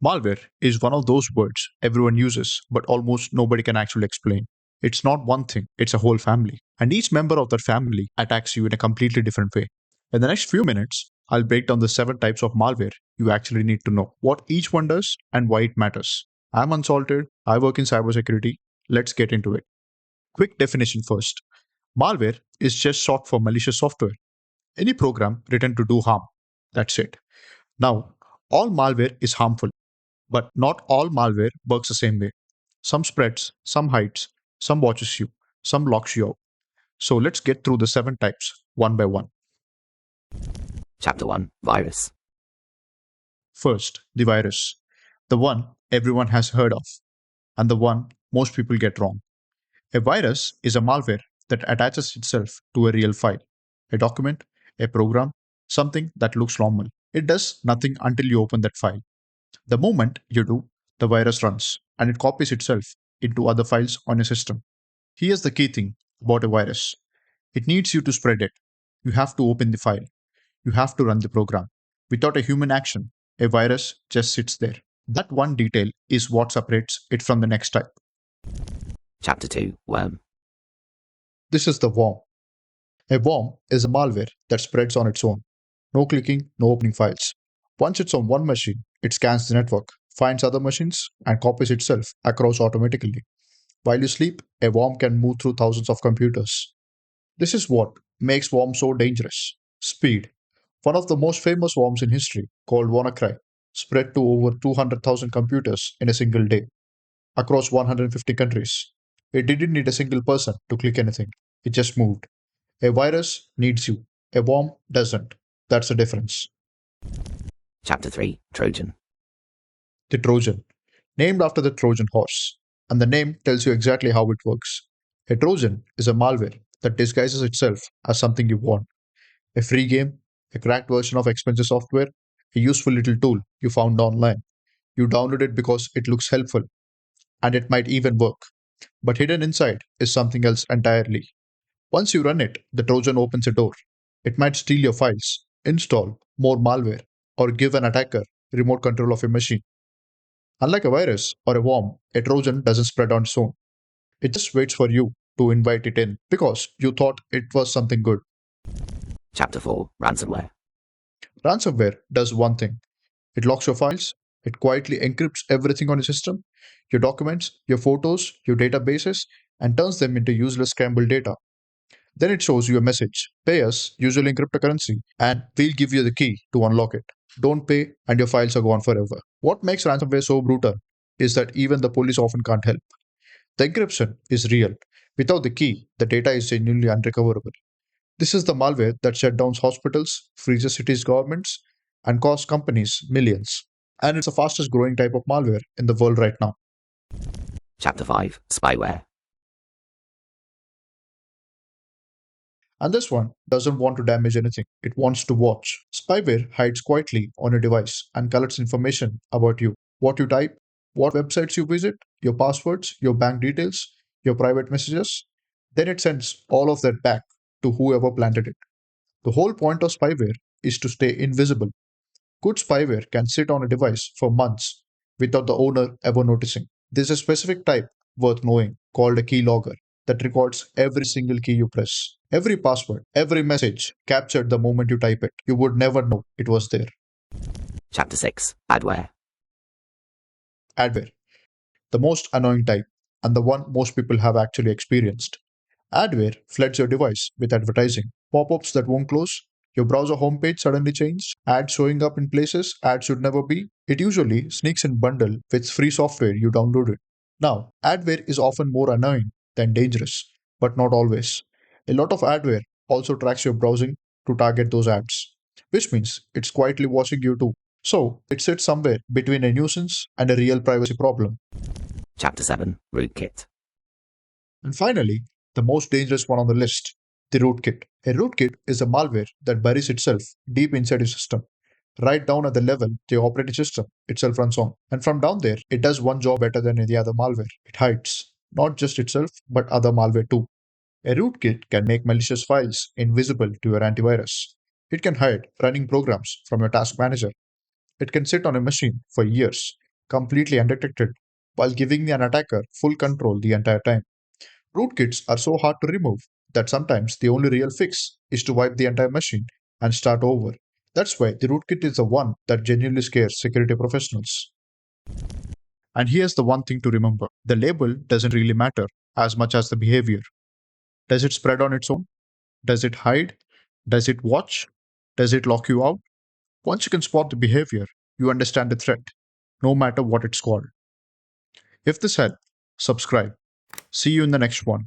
Malware is one of those words everyone uses, but almost nobody can actually explain. It's not one thing, it's a whole family. And each member of that family attacks you in a completely different way. In the next few minutes, I'll break down the 7 types of malware you actually need to know, what each one does, and why it matters. I'm Unsalted, I work in cybersecurity. Let's get into it. Quick definition first. Malware is just short for malicious software. Any program written to do harm. That's it. Now, all malware is harmful, but not all malware works the same way. Some spreads, some hides, some watches you, some locks you out. So let's get through the 7 types one by one. Chapter 1 Virus. First, the virus. The one everyone has heard of, and the one most people get wrong. A virus is a malware that attaches itself to a real file, a document, a program, something that looks normal. It does nothing until you open that file. The moment you do, the virus runs and it copies itself into other files on your system. Here's the key thing about a virus: it needs you to spread it. You have to open the file, you have to run the program. Without a human action, a virus just sits there. That one detail is what separates it from the next type. Chapter 2 Worm. This is the worm. A worm is a malware that spreads on its own. No clicking, no opening files. Once it's on one machine, it scans the network, finds other machines, and copies itself across automatically. While you sleep, a worm can move through thousands of computers. This is what makes worms so dangerous. Speed. One of the most famous worms in history, called WannaCry, spread to over 200,000 computers in a single day, across 150 countries. It didn't need a single person to click anything. It just moved. A virus needs you. A worm doesn't. That's the difference. Chapter 3 Trojan. The Trojan, named after the Trojan horse. And the name tells you exactly how it works. A Trojan is a malware that disguises itself as something you want: a free game, a cracked version of expensive software, a useful little tool you found online. You download it because it looks helpful, and it might even work. But hidden inside is something else entirely. Once you run it, the Trojan opens a door. It might steal your files, install more malware, or give an attacker remote control of your machine. Unlike a virus or a worm, a Trojan doesn't spread on its own. It just waits for you to invite it in because you thought it was something good. Chapter 4 Ransomware. Ransomware does one thing: it locks your files, it quietly encrypts everything on your system, your documents, your photos, your databases, and turns them into useless scrambled data. Then it shows you a message: pay us, usually in cryptocurrency, and we'll give you the key to unlock it. Don't pay, and your files are gone forever. What makes ransomware so brutal is that even the police often can't help. The encryption is real. Without the key, the data is genuinely unrecoverable. This is the malware that shut down hospitals, freezes cities' governments, and costs companies millions. And it's the fastest growing type of malware in the world right now. Chapter 5 Spyware. And this one doesn't want to damage anything, it wants to watch. Spyware hides quietly on your device and collects information about you: what you type, what websites you visit, your passwords, your bank details, your private messages. Then it sends all of that back to whoever planted it. The whole point of spyware is to stay invisible. Good spyware can sit on a device for months without the owner ever noticing. There's a specific type worth knowing called a keylogger that records every single key you press, every password, every message captured the moment you type it. You would never know it was there. Chapter 6 Adware. Adware, the most annoying type, and the one most people have actually experienced. Adware floods your device with advertising, pop ups that won't close, your browser homepage suddenly changed, ads showing up in places ads should never be. It usually sneaks in bundle with free software you downloaded. Now, adware is often more annoying than dangerous, but not always. A lot of adware also tracks your browsing to target those ads, which means it's quietly watching you too. So, it sits somewhere between a nuisance and a real privacy problem. Chapter 7 Rootkit. And finally, the most dangerous one on the list: the rootkit. A rootkit is a malware that buries itself deep inside your system, right down at the level the operating system itself runs on. And from down there, it does one job better than any other malware: it hides not just itself, but other malware too. A rootkit can make malicious files invisible to your antivirus. It can hide running programs from your task manager. It can sit on a machine for years completely undetected, while giving an attacker full control the entire time. Rootkits are so hard to remove that sometimes the only real fix is to wipe the entire machine and start over. That's why the rootkit is the one that genuinely scares security professionals. And here's the one thing to remember: the label doesn't really matter as much as the behavior. Does it spread on its own? Does it hide? Does it watch? Does it lock you out? Once you can spot the behavior, you understand the threat, no matter what it's called. If this helped, subscribe. See you in the next one.